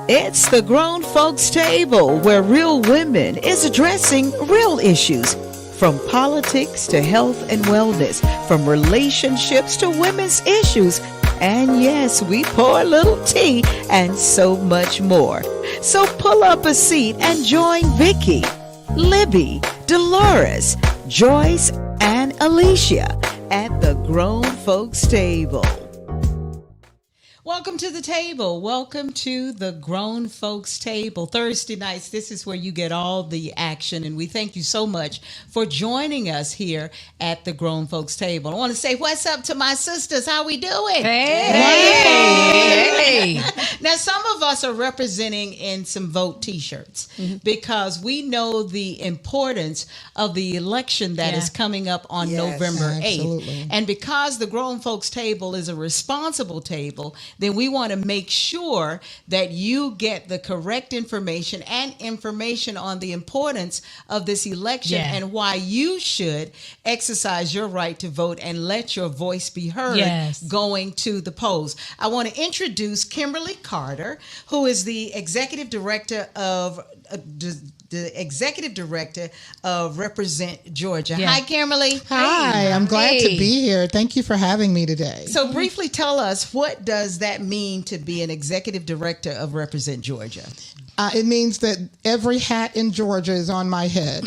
It's the Grown Folks Table, where real women is addressing real issues. From politics to health and wellness, from relationships to women's issues. And yes, we pour a little tea and so much more. So pull up a seat and join Vicky, Libby, Dolores, Joyce, and Alicia at the Grown Folks Table. Welcome to the table. Welcome to the Grown Folks Table. Thursday nights, this is where you get all the action, and we thank you so much for joining us here at the Grown Folks Table. I want to say what's up to my sisters. How we doing? Hey. Now, some of us are representing in some vote T-shirts because we know the importance of the election that is coming up on November 8th. Absolutely. And because the Grown Folks Table is a responsible table, then we want to make sure that you get the correct information and information on the importance of this election and why you should exercise your right to vote and let your voice be heard going to the polls. I want to introduce Kimberly Carter, who is the executive director of Represent Georgia. Hi, Kimberly. Hi, I'm glad to be here. Thank you for having me today. So briefly tell us, what does that mean to be an executive director of Represent Georgia? It means that every hat in Georgia is on my head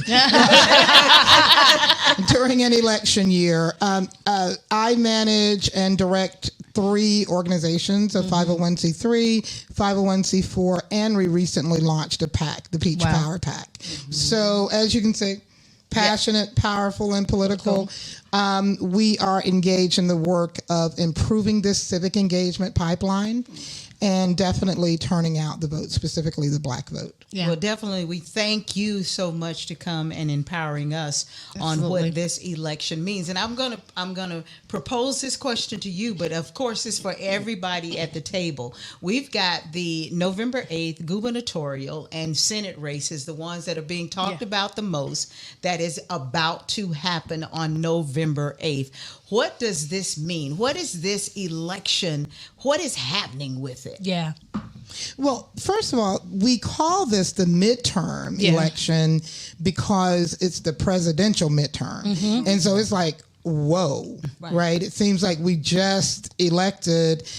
during an election year. I manage and direct 3 organizations, a 501c3, 501c4, and we recently launched a PAC, the Peach Power PAC. So as you can see, passionate, powerful, and political. We are engaged in the work of improving this civic engagement pipeline and definitely turning out the vote, specifically the Black vote. Well, definitely, we thank you so much to come and empowering us on what this election means. And I'm gonna propose this question to you, but of course, it's for everybody at the table. We've got the November 8th gubernatorial and Senate races, the ones that are being talked about the most, that is about to happen on November 8th. What does this mean? What is this election? What is happening with it? Yeah. Well, first of all, we call this the midterm election because it's the presidential midterm. And so it's like, whoa, right? It seems like we just elected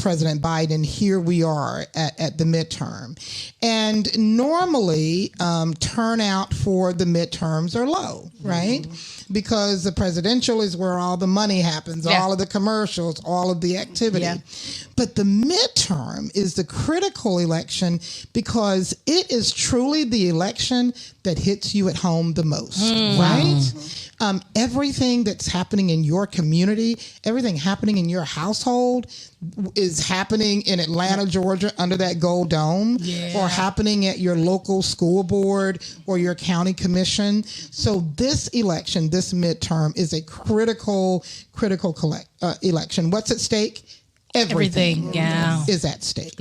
President Biden. Here we are at the midterm. And normally turnout for the midterms are low, right? Because the presidential is where all the money happens, all of the commercials, all of the activity. But the midterm is the critical election because it is truly the election that hits you at home the most, right? Everything that's happening in your community, everything happening in your household is happening in Atlanta, Georgia, under that gold dome, or happening at your local school board or your county commission. So this election, this midterm, is a critical election. What's at stake? Everything is at stake.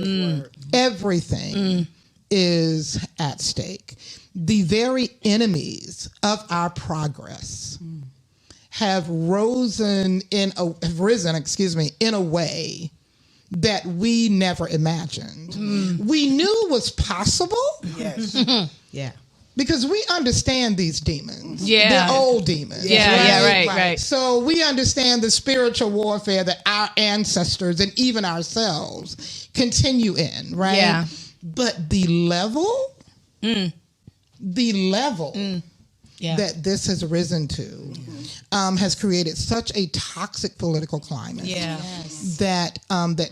Everything is at stake. The very enemies of our progress have risen in a way that we never imagined. We knew was possible. Because we understand these demons, the old demons. Right. So we understand the spiritual warfare that our ancestors and even ourselves continue in, right? Yeah. But the level that this has risen to has created such a toxic political climate that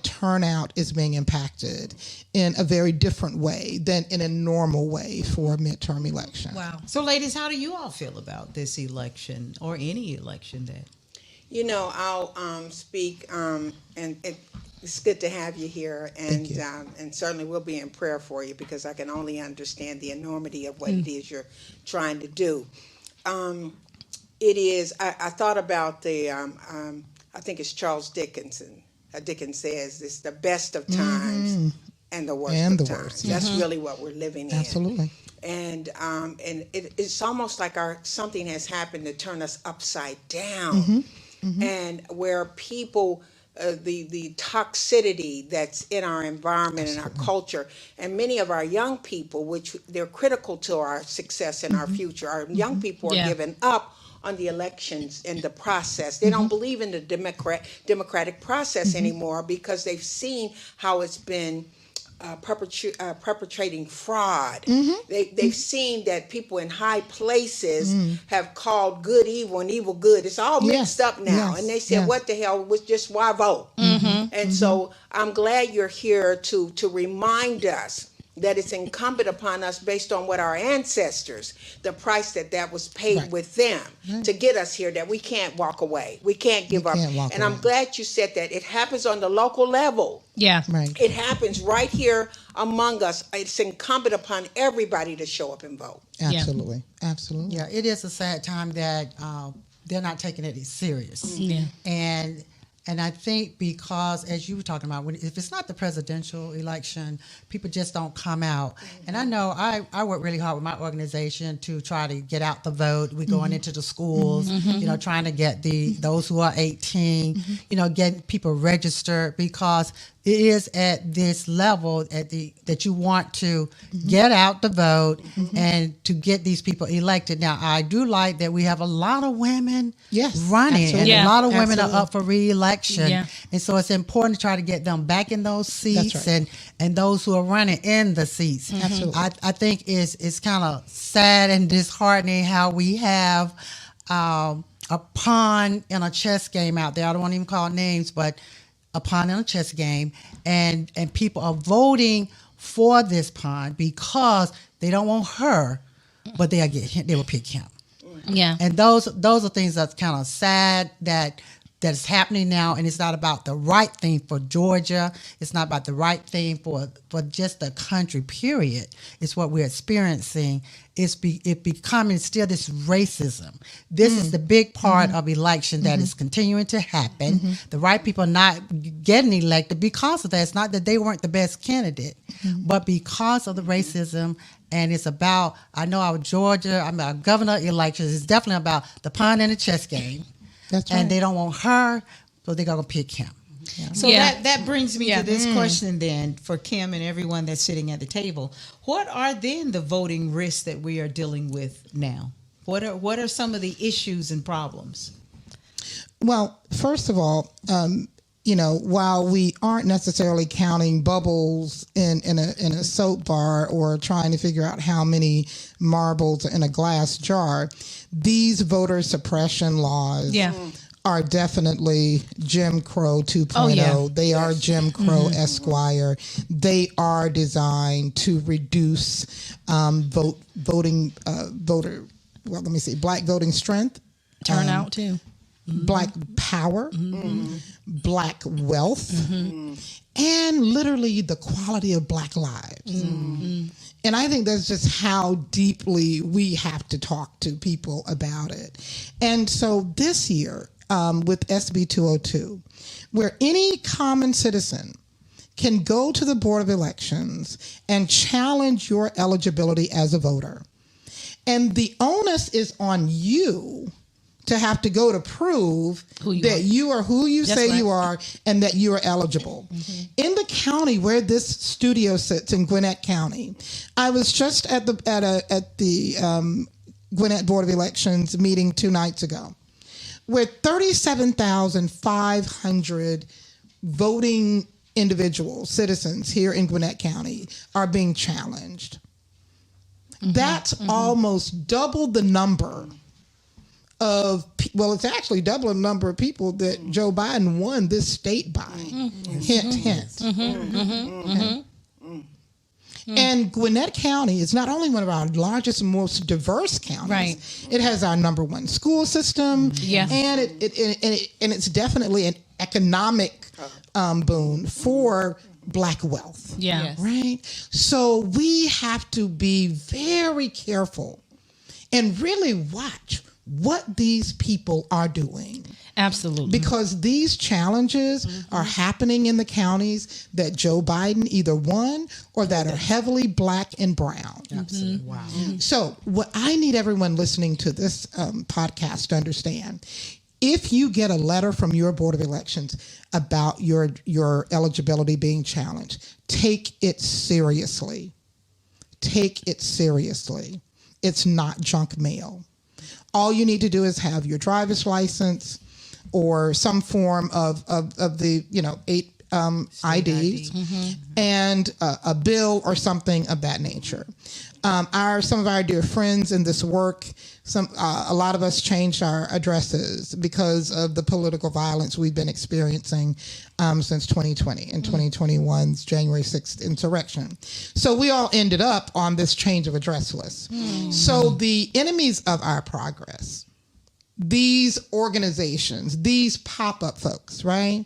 turnout is being impacted in a very different way than in a normal way for a midterm election. Wow. So, ladies, how do you all feel about this election or any election day? You know, I'll speak, and it's good to have you here, and certainly we'll be in prayer for you because I can only understand the enormity of what it is you're trying to do. It is. I thought about the. I think it's Charles Dickinson. Dickens says it's the best of times and the worst of times. That's really what we're living in. Absolutely. And it's almost like something has happened to turn us upside down, and where people the toxicity that's in our environment and our culture, and many of our young people, which they're critical to our success and our future. Our young people are giving up on the elections and the process. They don't believe in the democratic process anymore because they've seen how it's been perpetrating fraud. They've seen that people in high places have called good evil and evil good. It's all mixed up now. And they said, what the hell, was just why vote? And so I'm glad you're here to remind us that it's incumbent upon us, based on what our ancestors, the price that was paid with them to get us here, that we can't walk away. We can't give up. And I'm glad you said that. It happens on the local level. Yeah. Right. It happens right here among us. It's incumbent upon everybody to show up and vote. Absolutely. Absolutely. Yeah, it is a sad time that they're not taking it serious. Yeah. And I think because, as you were talking about, if it's not the presidential election, people just don't come out. And I know I work really hard with my organization to try to get out the vote. We're going into the schools, trying to get those who are 18, getting people registered, because it is at this level that you want to get out the vote and to get these people elected. Now, I do like that we have a lot of women running, absolutely. and a lot of women are up for re-election. Yeah. And so it's important to try to get them back in those seats. That's right. and those who are running in the seats. Absolutely. I think it's kind of sad and disheartening how we have a pawn in a chess game out there. I don't want to even call names, but a pawn in a chess game, and people are voting for this pawn because they don't want her, but they will pick him. Yeah. And those are things that's kind of sad that's happening now, and it's not about the right thing for Georgia. It's not about the right thing for just the country, period. It's what we're experiencing. It's becoming still this racism. This is the big part of election that is continuing to happen. The right people are not getting elected because of that. It's not that they weren't the best candidate, but because of the racism. And it's about, I know our governor elections is definitely about the pawn in the chess game. That's right. And they don't want her, so they're going to pick him. Yeah. So that brings me to this question then for Kim and everyone that's sitting at the table. What are then the voting risks that we are dealing with now? What are some of the issues and problems? Well, first of all, while we aren't necessarily counting bubbles in a soap bar or trying to figure out how many marbles in a glass jar, these voter suppression laws are definitely Jim Crow 2.0. Oh, yeah. They are Jim Crow Esquire. They are designed to reduce black voting strength, Turnout too. black power, black wealth, and literally the quality of black lives. And I think that's just how deeply we have to talk to people about it. And so this year, with SB 202, where any common citizen can go to the Board of Elections and challenge your eligibility as a voter. And the onus is on you to have to go to prove you are who you say you are and that you are eligible. In the county where this studio sits, in Gwinnett County, I was just at the Gwinnett Board of Elections meeting 2 nights ago, where 37,500 voting individuals, citizens here in Gwinnett County are being challenged. That's almost double the number it's actually double the number of people that Joe Biden won this state by. Hint, hint. And Gwinnett County is not only one of our largest and most diverse counties. Right. It has our #1 school system. Yeah. And it's definitely an economic boon for black wealth. Yeah. Yes. Right? So we have to be very careful and really watch what these people are doing. Absolutely. Because these challenges are happening in the counties that Joe Biden either won or that are heavily black and brown. Absolutely. Wow. So what I need everyone listening to this podcast to understand if you get a letter from your Board of Elections about your eligibility being challenged, take it seriously. Take it seriously. It's not junk mail. All you need to do is have your driver's license or some form of the 8 IDs and a bill or something of that nature. Some of our dear friends in this work, a lot of us changed our addresses because of the political violence we've been experiencing since 2020 and 2021's January 6th insurrection. So we all ended up on this change of address list. So the enemies of our progress, these organizations, these pop-up folks, right?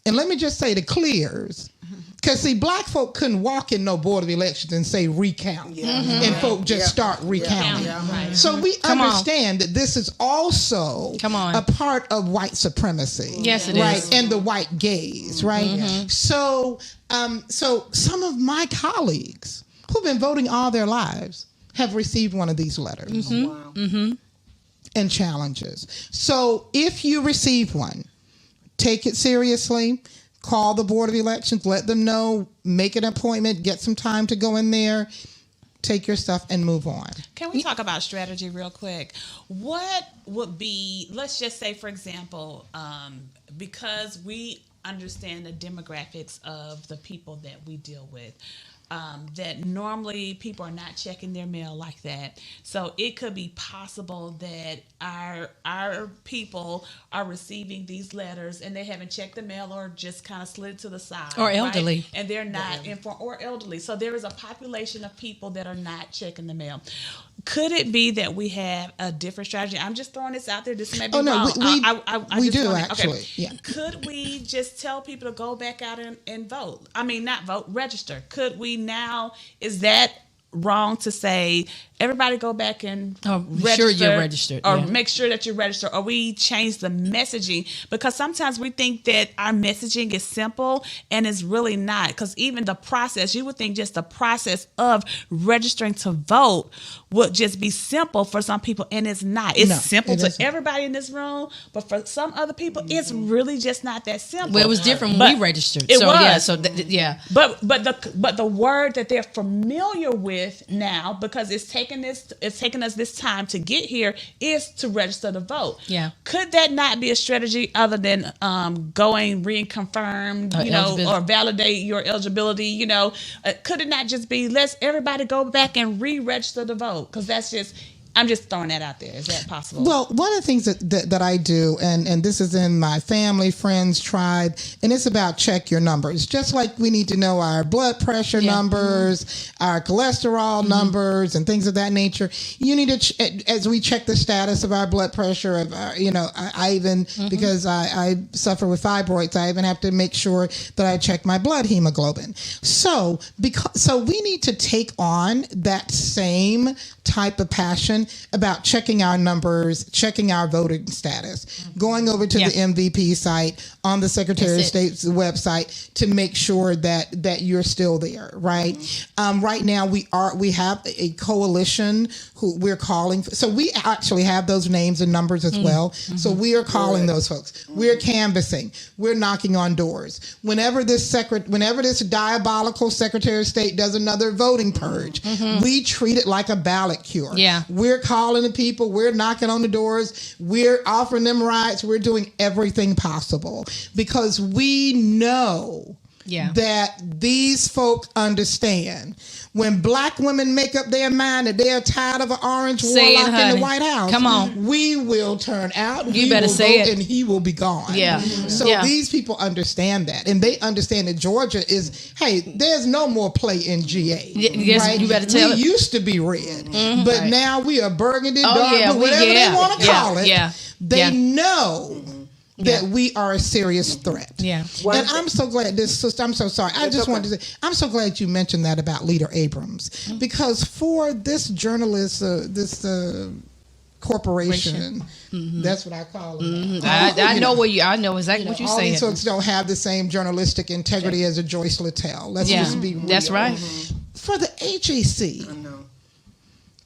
And let me just say the clears. Because, see, black folk couldn't walk in no Board of Elections and say recount. And folk just start recounting. So we understand that this is also a part of white supremacy. Yes, it right? is. And the white gaze, right? So some of my colleagues who've been voting all their lives have received one of these letters and challenges. So if you receive one, take it seriously. Call the Board of Elections, let them know, make an appointment, get some time to go in there, take your stuff and move on. Can we talk about strategy real quick? What would be, let's just say, for example, because we understand the demographics of the people that we deal with, that normally people are not checking their mail like that. So it could be possible that our people are receiving these letters and they haven't checked the mail or just kind of slid to the side. Or elderly. Right? And they're not informed, or elderly. So there is a population of people that are not checking the mail. Could it be that we have a different strategy? I'm just throwing this out there. This may be wrong. We do actually. Okay. Yeah. Could we just tell people to go back out and vote? I mean, not vote, register. Could we now? Is that wrong to say everybody go back and register, sure you're registered, or make sure that you're registered, or we change the messaging? Because sometimes we think that our messaging is simple and it's really not, because even the process, you would think just the process of registering to vote would just be simple for some people, and it's not. It's simple to everybody in this room, but for some other people it's really just not that simple. Well, it was different when we registered. It so was. yeah, so yeah. But the word that they're familiar with now, because it's taken us this time to get here, is to register to vote. Yeah. Could that not be a strategy other than going reconfirm, or validate your eligibility? Could it not just be let's everybody go back and re-register to vote? Because I'm just throwing that out there. Is that possible? Well, one of the things that I do, and this is in my family, friends, tribe, and it's about check your numbers. Just like we need to know our blood pressure numbers, our cholesterol numbers, and things of that nature. You need to, as we check the status of our blood pressure, of our, I even, because I suffer with fibroids, I even have to make sure that I check my blood hemoglobin. So we need to take on that same type of passion about checking our numbers, checking our voting status, going over to the MVP site on the Secretary of State's website to make sure that you're still there, right? Right now we have a coalition who we're calling. So we actually have those names and numbers as well. So we are calling those folks. We're canvassing. We're knocking on doors. Whenever this diabolical Secretary of State does another voting purge, we treat it like a ballot cure. Yeah. We're calling the people. We're knocking on the doors. We're offering them rights. We're doing everything possible because we know that these folk understand. When black women make up their mind that they're tired of an orange warlock in the White House, come on, we will turn out. You better say it, and he will be gone. Yeah. So these people understand that, and they understand that Georgia is. Hey, there's no more play in GA. Yes, right? You better tell it. We used to be red, but now we are burgundy, dark, whatever they want to call it. Yeah. They know that we are a serious threat. Yeah. And I'm so glad I'm so sorry. I just wanted to say, I'm so glad you mentioned that about Leader Abrams, because for this journalist, this corporation, that's what I call it. I know exactly what you're all saying. These folks don't have the same journalistic integrity as a Joyce Littell. Let's just be real. That's right. For the HAC,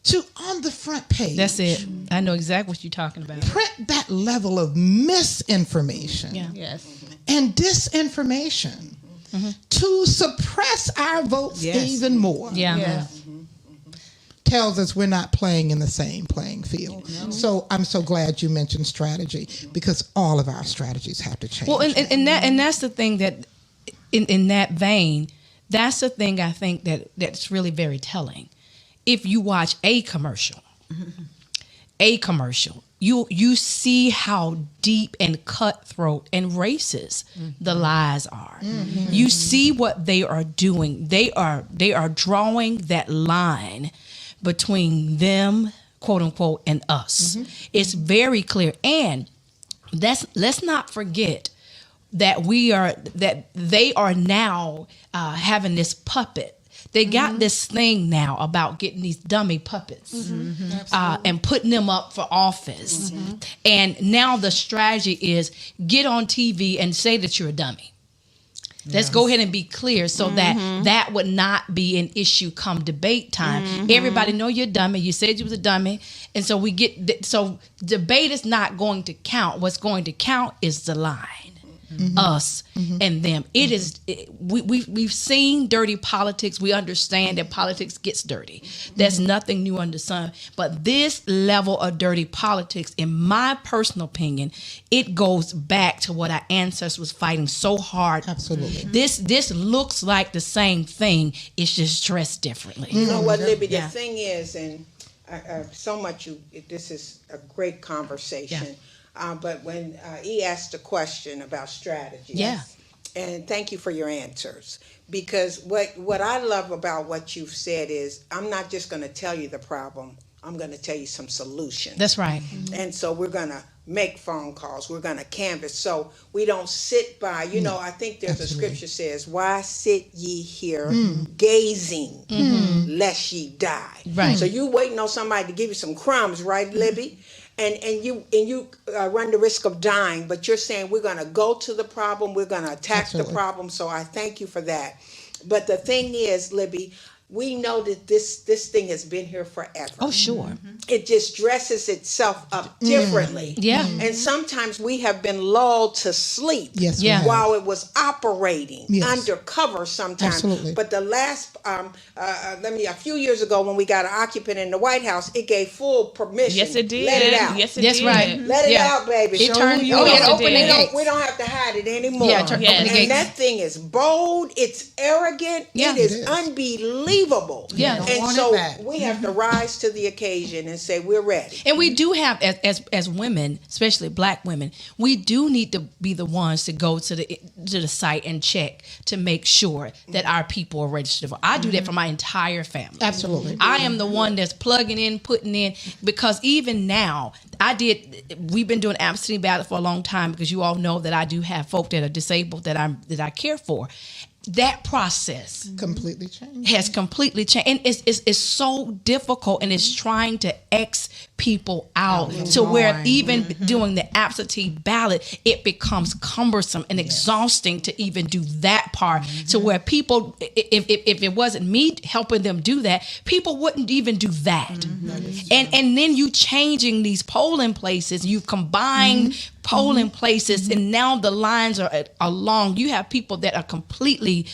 to on the front page. That's it. I know exactly what you're talking about. Print that level of misinformation Yes. and disinformation to suppress our votes even more. Yeah. Yes. Tells us we're not playing in the same playing field. So I'm so glad you mentioned strategy, because all of our strategies have to change. Well, and that's the thing that in that vein, that's the thing I think that's really very telling. If you watch a commercial, you see how deep and cutthroat and racist the lies are. You see what they are doing. They are drawing that line between them, quote unquote, and us. It's very clear. And let's not forget that they are now having this puppet. They got this thing now about getting these dummy puppets and putting them up for office. And now the strategy is get on TV and say that you're a dummy. Let's go ahead and be clear so that would not be an issue come debate time. Everybody know you're a dummy. You said you was a dummy. And so so debate is not going to count. What's going to count is the line. Us and them. It is. We've seen dirty politics. We understand that politics gets dirty. There's nothing new under the sun. But this level of dirty politics, in my personal opinion, it goes back to what our ancestors was fighting so hard. Absolutely. This looks like the same thing. It's just dressed differently. You know what, Libby? The thing is, and so much. This is a great conversation. Yeah. But when he asked a question about strategy, and thank you for your answers, because what I love about what you've said is I'm not just going to tell you the problem, I'm going to tell you some solutions. That's right. And so we're going to make phone calls, we're going to canvass, so we don't sit by. You know, I think there's a scripture says, "Why sit ye here gazing, lest ye die?" Right. So you waiting on somebody to give you some crumbs, right, Libby? And you run the risk of dying, but you're saying we're going to go to the problem, we're going to attack the problem. So I thank you for that. But the thing is, Libby, we know that this thing has been here forever. Oh, sure. It just dresses itself up differently. Yeah. And sometimes we have been lulled to sleep while it was operating undercover sometimes. Absolutely. But the last, a few years ago when we got an occupant in the White House, it gave full permission. Yes, it did. Let it out. Yes, it That's did. right. Let it out, baby. It turned you Yes, on. it did. We don't have to hide it anymore. Yeah, open the And gates. that thing is bold. It's arrogant. Yeah. It is It is. unbelievable. Yeah. And want so it back. we have to rise to the occasion and say we're ready. And we do have, as women, especially Black women, we do need to be the ones to go to the site and check to make sure that our people are registered. I do that for my entire family. Absolutely. I am the one that's plugging in, putting in, because even now, we've been doing absentee ballot for a long time, because you all know that I do have folk that are disabled that I care for. That process completely changed. has completely changed, and it's so difficult, and it's trying to X people out to where even doing the absentee ballot, it becomes cumbersome and exhausting to even do that part, to where people, if it wasn't me helping them do that, people wouldn't even do that. And then you changing these polling places, you combine polling places, and now the lines are long. You have people that are completely,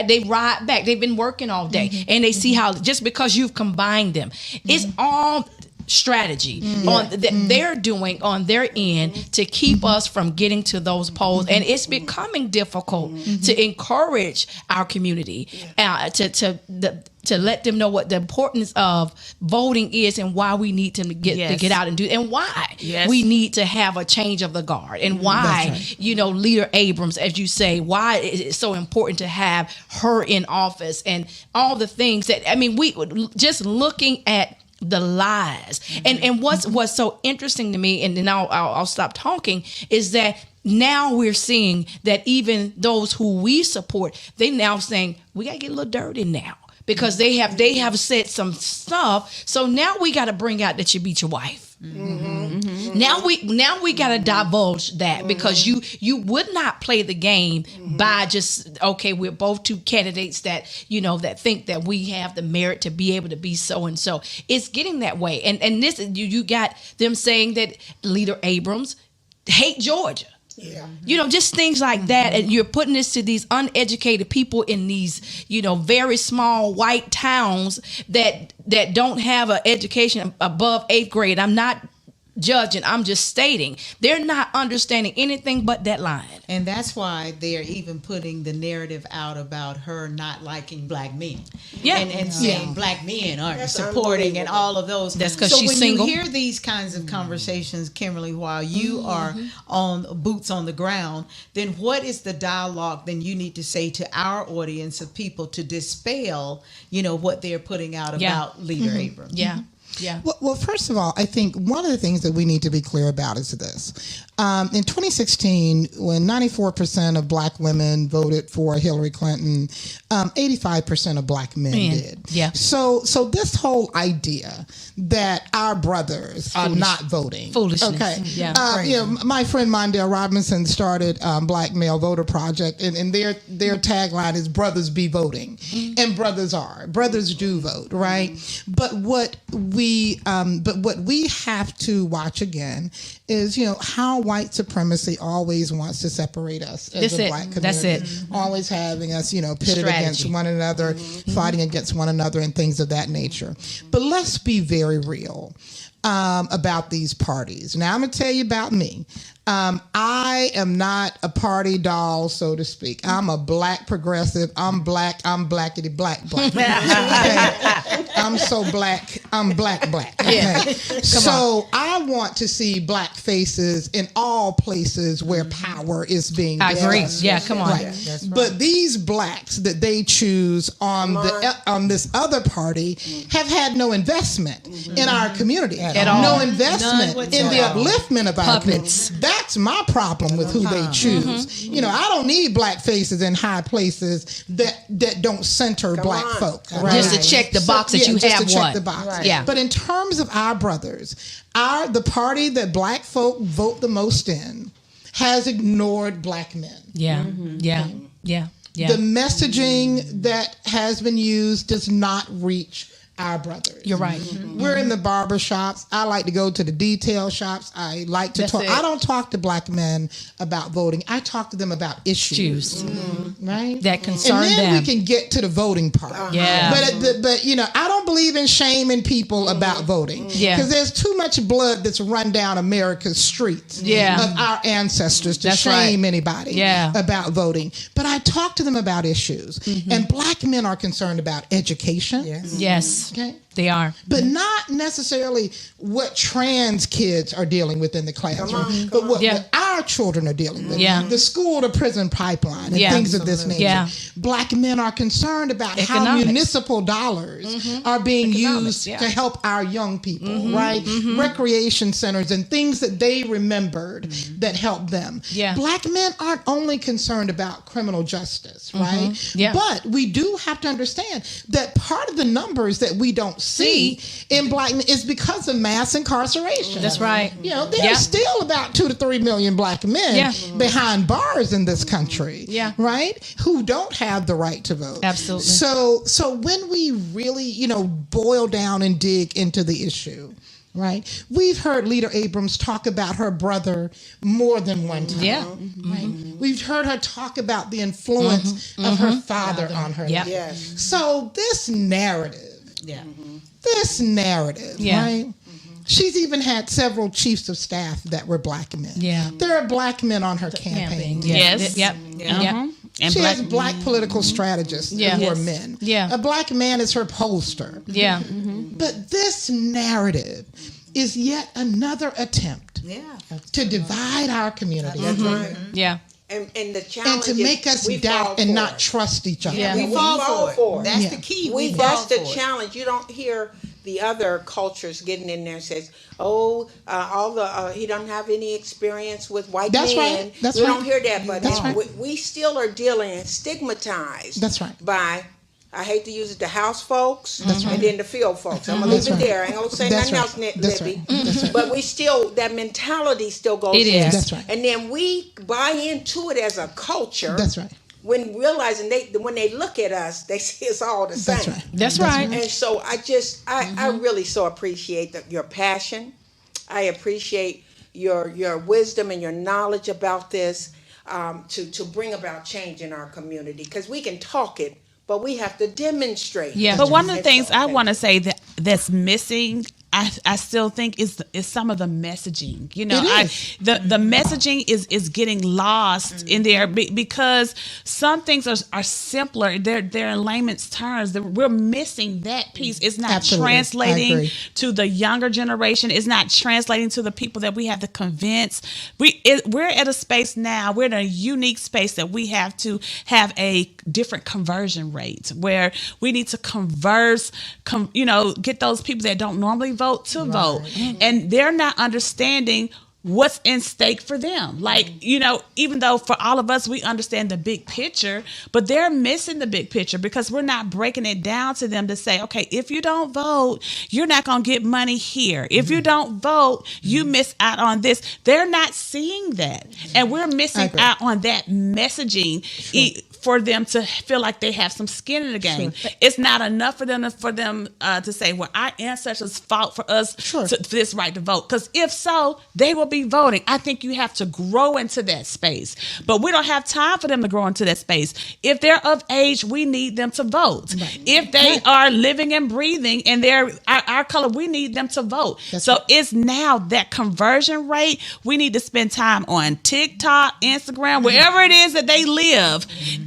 they ride back. They've been working all day, and they see how, just because you've combined them, it's all strategy on that they're doing on their end to keep us from getting to those polls. And it's becoming difficult to encourage our community to let them know what the importance of voting is, and why we need to get out and do, and why we need to have a change of the guard, and why Leader Abrams, as you say, why it's so important to have her in office, and all the things that, we just looking at the lies. And what's so interesting to me, and then I'll stop talking, is that now we're seeing that even those who we support, they now saying we got to get a little dirty now, because they have said some stuff. So now we got to bring out that you beat your wife. Now we gotta divulge that, because you would not play the game by just, okay, we're both two candidates that that think that we have the merit to be able to be so and so. It's getting that way, and this you got them saying that Leader Abrams hate Georgia. Yeah. Just things like that. And you're putting this to these uneducated people in these, very small white towns that don't have an education above 8th grade. I'm not judging, I'm just stating they're not understanding anything but that line. And that's why they're even putting the narrative out about her not liking black men. Yeah. And saying black men aren't supporting and all of those. That's because she's single. So when you hear these kinds of conversations, Kimberly, while you are on boots on the ground, then what is the dialogue then you need to say to our audience of people to dispel, what they're putting out about Leader Abrams? Yeah. Yeah. Well, first of all, I think one of the things that we need to be clear about is this. In 2016, when 94% of black women voted for Hillary Clinton, 85% of black men did. Yeah. So this whole idea that our brothers are not voting. Foolishness. Okay. Yeah. My friend Mondale Robinson started Black Male Voter Project, and their tagline is "Brothers be voting," and brothers do vote, right? But what we have to watch again is how white supremacy always wants to separate us as a black community. That's it. Always having us, pitted against one another, fighting against one another, and things of that nature. But let's be very real about these parties. Now, I'm going to tell you about me. I am not a party doll, so to speak. I'm a black progressive. I'm black. I'm blackity black. Okay. I'm so black. I'm black. Okay. Yeah. So I want to see black faces in all places where power is being I agree. discussed. Yeah, come on. Right. That's right. But these blacks that they choose on this other party have had no investment in our community. At all. No investment in the upliftment of our Puppets. community. That's my problem with who they choose. I don't need black faces in high places that don't center black folk. Right? Just to check the box that you just have to check won. the box. Right. Yeah. But in terms of our brothers, the party that black folk vote the most in has ignored black men. Yeah. Yeah. Yeah. Yeah. The messaging that has been used does not reach our brothers. You're right. We're in the barber shops. I like to go to the detail shops. I like to talk. I don't talk to black men about voting. I talk to them about issues. Right? That concern them. And then them. we can get to the voting part. Yeah. But I don't believe in shaming people about voting. Yeah. Because there's too much blood that's run down America's streets of our ancestors to shame anybody about voting. But I talk to them about issues. And black men are concerned about education. Yes. Okay. They are. But not necessarily what trans kids are dealing with in the classroom, but what our children are dealing with. Yeah. The school to prison pipeline and things of this nature. Yeah. Black men are concerned about how municipal dollars are being used to help our young people, right? Recreation centers and things that they remembered that help them. Yeah. Black men aren't only concerned about criminal justice, right? Yeah. But we do have to understand that part of the numbers that we don't see in black men is because of mass incarceration. That's right. There's still about 2 to 3 million black men behind bars in this country, right? Who don't have the right to vote. Absolutely. So when we really, boil down and dig into the issue, right? We've heard Leader Abrams talk about her brother more than one time. Yeah. Right? We've heard her talk about the influence of her father on her life. Yes. So this narrative, right? She's even had several chiefs of staff that were black men. Yeah. There are black men on her campaign. Yes. Yep. And she has black political strategists who are men. Yeah. A black man is her pollster. Yeah. But this narrative is yet another attempt to divide our community. That's right. Yeah. And the challenge and to make us doubt and not trust each other. Yeah, we fall for it. That's the key. That's the challenge. You don't hear the other cultures getting in there and says, he don't have any experience with white men. Right. That's we right. don't hear that, but That's right. we still are dealing stigmatized. That's right. By I hate to use it, the house folks, and then the field folks. I'm going to leave it there. I ain't going to say nothing else, Libby. But we still, that mentality still goes It there. is. That's right. And then we buy into it as a culture. That's right. When realizing when they look at us, they see it's all the same. That's right. That's right. And so I really so appreciate your passion. I appreciate your wisdom and your knowledge about this, to bring about change in our community, because we can talk it, but we have to demonstrate. Yeah. But one of the And things so, I want to say that's missing, I still think is some of the messaging. You know, the messaging is getting lost in there because some things are simpler. They're in layman's terms. We're missing that piece. It's not translating to the younger generation. It's not translating to the people that we have to convince. We're at a space now. We're in a unique space that we have to have a different conversion rate where we need to get those people that don't normally vote to vote, and they're not understanding what's in stake for them. Like, even though for all of us, we understand the big picture, but they're missing the big picture because we're not breaking it down to them to say, okay, if you don't vote, you're not going to get money here. If you don't vote, you miss out on this. They're not seeing that. And we're missing out on that messaging for them to feel like they have some skin in the game. It's not enough for them to say, well, our ancestors fought for us for this right to vote. Because if so, they will be voting. I think you have to grow into that space. But we don't have time for them to grow into that space. If they're of age, we need them to vote. If they are living and breathing and they're our color, we need them to vote. It's now that conversion rate. We need to spend time on TikTok, Instagram, wherever it is that they live,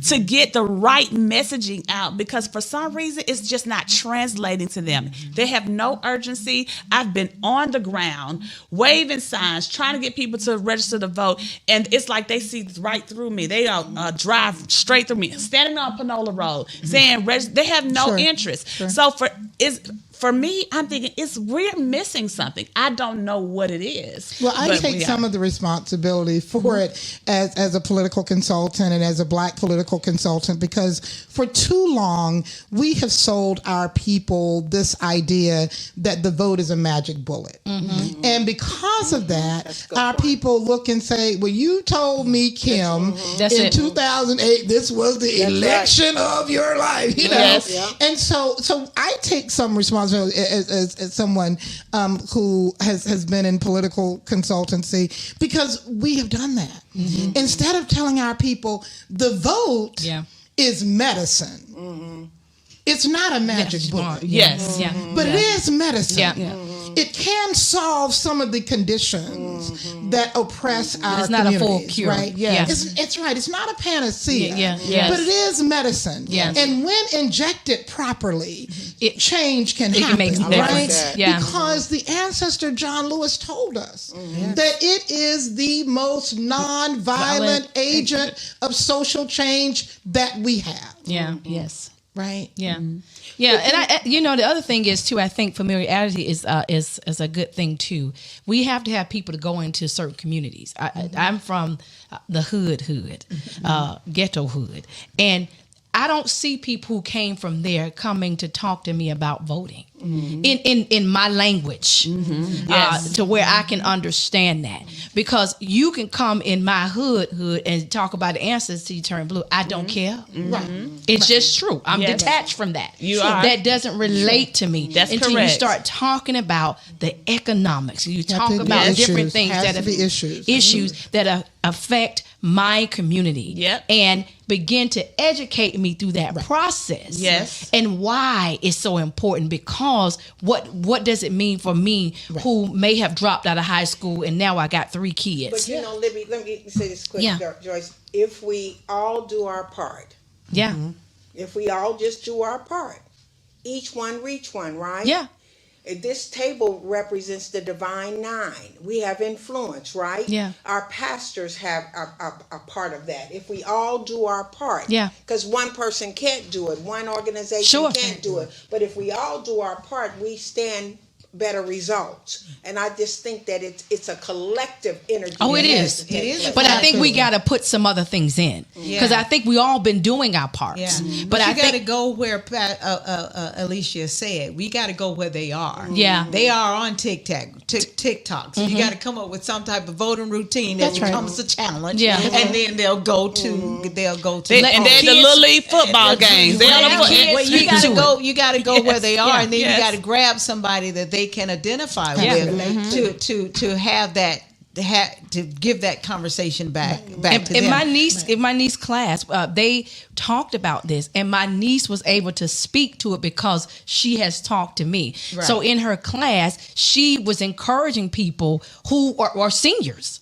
to get the right messaging out, because for some reason it's just not translating to them. They have no urgency. I've been on the ground waving signs, trying to get people to register to vote, and it's like they see right through me. They drive straight through me, standing on Panola Road, saying they have no interest. So for me, I'm thinking we're missing something. I don't know what it is. Well, I take some of the responsibility for it as a political consultant and as a Black political consultant, because for too long we have sold our people this idea that the vote is a magic bullet. And because of that, our people look and say, well, you told me, Kim, in 2008, this was the election of your life. You know? And so I take some responsibility as someone who has been in political consultancy, because we have done that. Instead of telling our people the vote is medicine. It's not a magic bullet. But it is medicine. It can solve some of the conditions that oppress our communities. It's not a full cure. Right? It's right. It's not a panacea. But it is medicine. And when injected properly, change can happen. Right? Because the ancestor John Lewis told us that it is the most non-violent agent of social change that we have. Right. And the other thing is too, I think familiarity is a good thing too. We have to have people to go into certain communities. I'm from the hood, ghetto hood, and I don't see people who came from there coming to talk to me about voting in my language, to where I can understand that. Because you can come in my hood and talk about the answers to you turn blue. I don't care. It's just true. I'm detached from that. That doesn't relate to me until you start talking about the economics. You talk about different things that have issues that affect my community, and begin to educate me through that process. And why it's so important, because what does it mean for me who may have dropped out of high school and now I got 3 kids? But Libby, let me say this quick, Joyce. If we all do our part, if we all just do our part, each one reach one, right? This table represents the divine 9. We have influence, right? Our pastors have a part of that. If we all do our part, because one person can't do it, one organization can't do it, but if we all do our part, we stand better results. And I just think that it's a collective energy. Oh, it is. It is. But I think we got to put some other things in because I think we all been doing our parts. Yeah. But I you got to think go where Alicia said. We got to go where they are. Yeah. They are on TikTok. So you got to come up with some type of voting routine that becomes a challenge. Yeah. And then they'll go to And then the Little League football games. You got to go where they are, and then you got to grab somebody that they can identify with to have that. To give that conversation back to them. in my niece class, they talked about this, and my niece was able to speak to it because she has talked to me. Right. So in her class, she was encouraging people who are seniors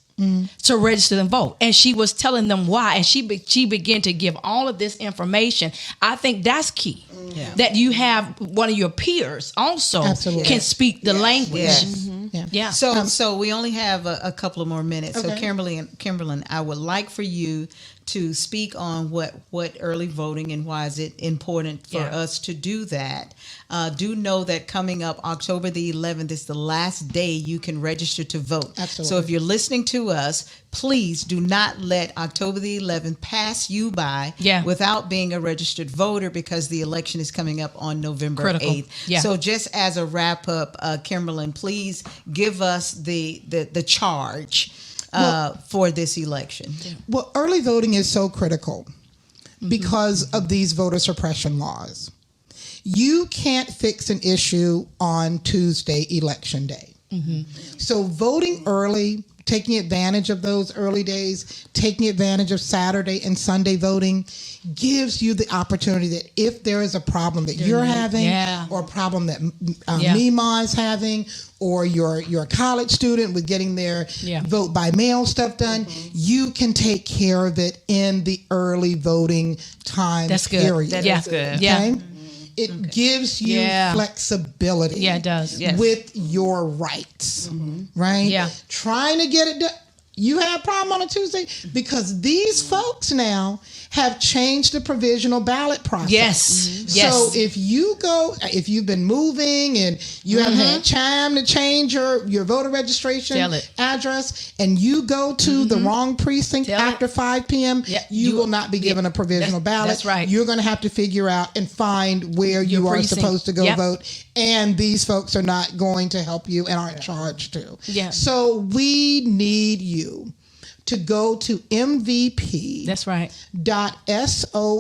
to register and vote, and she was telling them why, and she began to give all of this information. I think that's key. That you have one of your peers also can speak the language. Yes. Yeah. So we only have a couple of more minutes. Okay. So Kimberly, I would like for you to speak on what early voting and why is it important for us to do that. Do know that coming up October the 11th is the last day you can register to vote. Absolutely. So if you're listening to us, please do not let October the 11th pass you by without being a registered voter, because the election is coming up on November 8th. Yeah. So just as a wrap up, Kimberly, please give us the charge for this election. Well, early voting is so critical because of these voter suppression laws. You can't fix an issue on Tuesday, election day. So voting early, taking advantage of those early days, taking advantage of Saturday and Sunday voting gives you the opportunity that if there is a problem that you're having or a problem that Mima is having, or you're a college student with getting their vote by mail stuff done, you can take care of it in the early voting time period. That's good. Okay? It gives you flexibility. Yeah, it does. With your rights, right? Yeah. Trying to get it done. You have a problem on a Tuesday because these folks now have changed the provisional ballot process. Yes. So if you've been moving and you haven't had time to change your voter registration address, and you go to the wrong precinct after 5 p.m., you will not be given a provisional ballot. That's right. You're going to have to figure out and find where you are supposed to go vote. And these folks are not going to help you and aren't charged to. Yeah. So we need you to go to MVP. That's right. .sos.ga.gov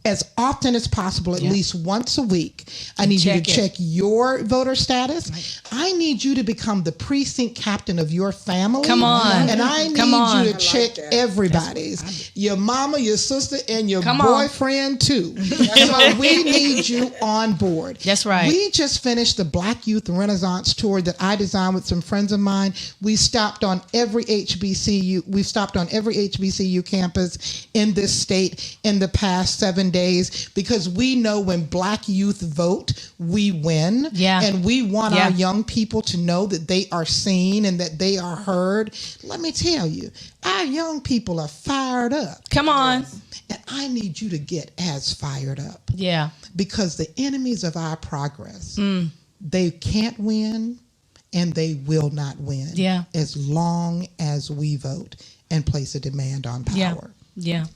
as often as possible, at least once a week. I need you to check your voter status. Right. I need you to become the precinct captain of your family. Come on. And I need you to check everybody's. Your mama, your sister, and your boyfriend too. So we need you on board. That's right. We just finished the Black Youth Renaissance tour that I designed with some friends of mine. We stopped on every HBCU. We've stopped on every HBCU campus in this state in the past 7 days, because we know when Black youth vote, we win. Yeah. And we want our young people to know that they are seen and that they are heard. Let me tell you, our young people are fired up. Come on. And I need you to get as fired up. Yeah. Because the enemies of our progress, they can't win and they will not win as long as we vote and place a demand on power. Yeah.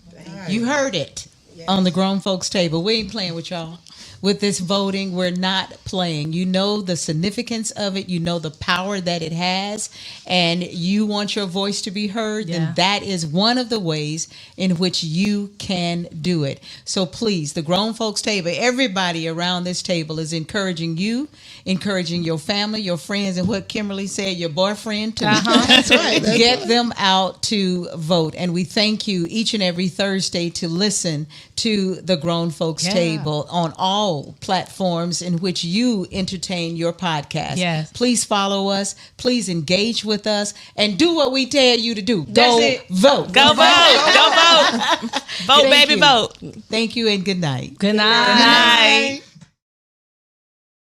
You heard it. On the grown folks table. We ain't playing with y'all. With this voting, we're not playing. You know the significance of it. You know the power that it has. And you want your voice to be heard. Then that is one of the ways in which you can do it. So please, the grown folks table, everybody around this table is encouraging you, encouraging your family, your friends, and what Kimberly said, your boyfriend to That's right. get them out to vote. And we thank you each and every Thursday to listen to the grown folks table on all platforms in which you entertain your podcast. Yes. Please follow us. Please engage with us and do what we tell you to do. Go vote. Go vote. Go vote. Vote, baby, vote. Thank you and good night. Good night. Good night.